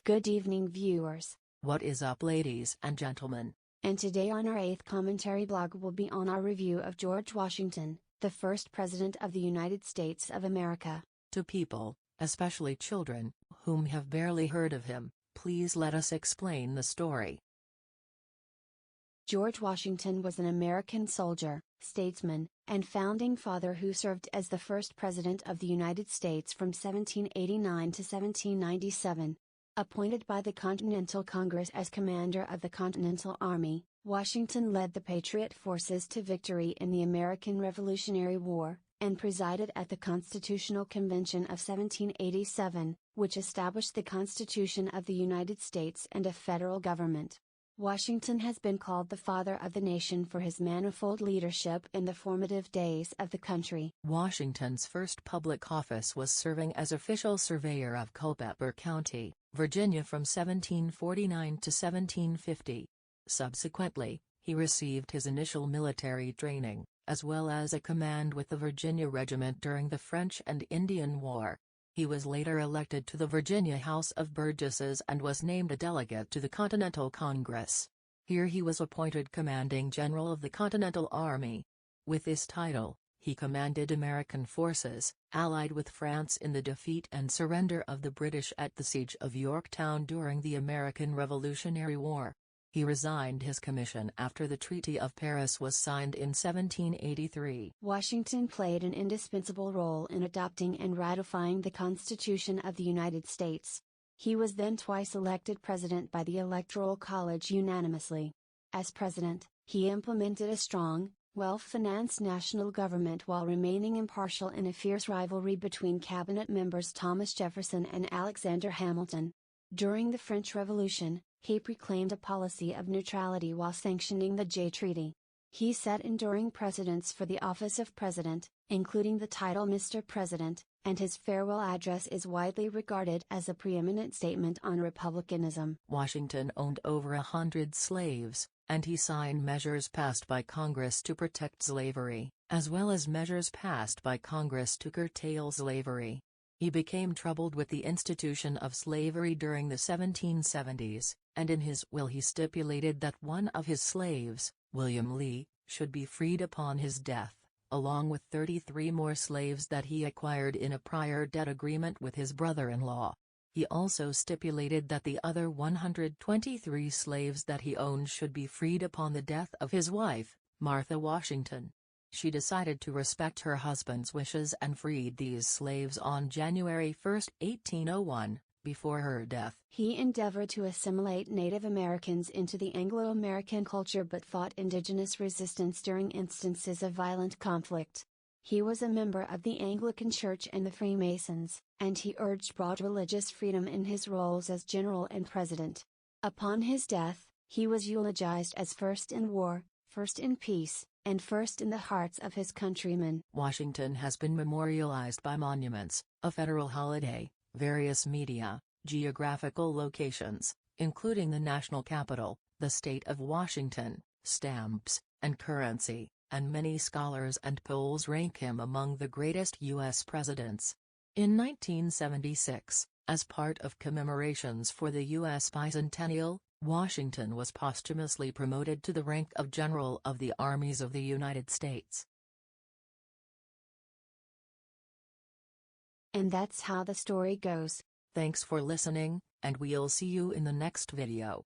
Good evening, viewers. What is up, ladies and gentlemen? And today on our 8th commentary blog will be on our review of George Washington, the first President of the United States of America. To people, especially children, whom have barely heard of him, please let us explain the story. George Washington was an American soldier, statesman, and founding father who served as the first President of the United States from 1789 to 1797. Appointed by the Continental Congress as commander of the Continental Army, Washington led the Patriot forces to victory in the American Revolutionary War, and presided at the Constitutional Convention of 1787, which established the Constitution of the United States and a federal government. Washington has been called the father of the nation for his manifold leadership in the formative days of the country. Washington's first public office was serving as official surveyor of Culpeper County, Virginia from 1749 to 1750. Subsequently, he received his initial military training, as well as a command with the Virginia Regiment during the French and Indian War. He was later elected to the Virginia House of Burgesses and was named a delegate to the Continental Congress. Here he was appointed commanding general of the Continental Army. With this title, he commanded American forces, allied with France in the defeat and surrender of the British at the Siege of Yorktown during the American Revolutionary War. He resigned his commission after the Treaty of Paris was signed in 1783. Washington played an indispensable role in adopting and ratifying the Constitution of the United States. He was then twice elected president by the Electoral College unanimously. As president, he implemented a strong, well-financed national government while remaining impartial in a fierce rivalry between cabinet members Thomas Jefferson and Alexander Hamilton. During the French Revolution, he proclaimed a policy of neutrality while sanctioning the Jay Treaty. He set enduring precedents for the office of president, including the title Mr. President, and his farewell address is widely regarded as a preeminent statement on republicanism. Washington owned over 100 slaves, and he signed measures passed by Congress to protect slavery, as well as measures passed by Congress to curtail slavery. He became troubled with the institution of slavery during the 1770s, and in his will he stipulated that one of his slaves, William Lee, should be freed upon his death, along with 33 more slaves that he acquired in a prior debt agreement with his brother-in-law. He also stipulated that the other 123 slaves that he owned should be freed upon the death of his wife, Martha Washington. She decided to respect her husband's wishes and freed these slaves on January 1, 1801, before her death. He endeavored to assimilate Native Americans into the Anglo-American culture but fought indigenous resistance during instances of violent conflict. He was a member of the Anglican Church and the Freemasons, and he urged broad religious freedom in his roles as general and president. Upon his death, he was eulogized as first in war, first in peace, and first in the hearts of his countrymen. Washington has been memorialized by monuments, a federal holiday, various media, geographical locations, including the national capital, the state of Washington, stamps, and currency, and many scholars and polls rank him among the greatest U.S. presidents. In 1976, as part of commemorations for the U.S. bicentennial, Washington was posthumously promoted to the rank of General of the Armies of the United States. And that's how the story goes. Thanks for listening, and we'll see you in the next video.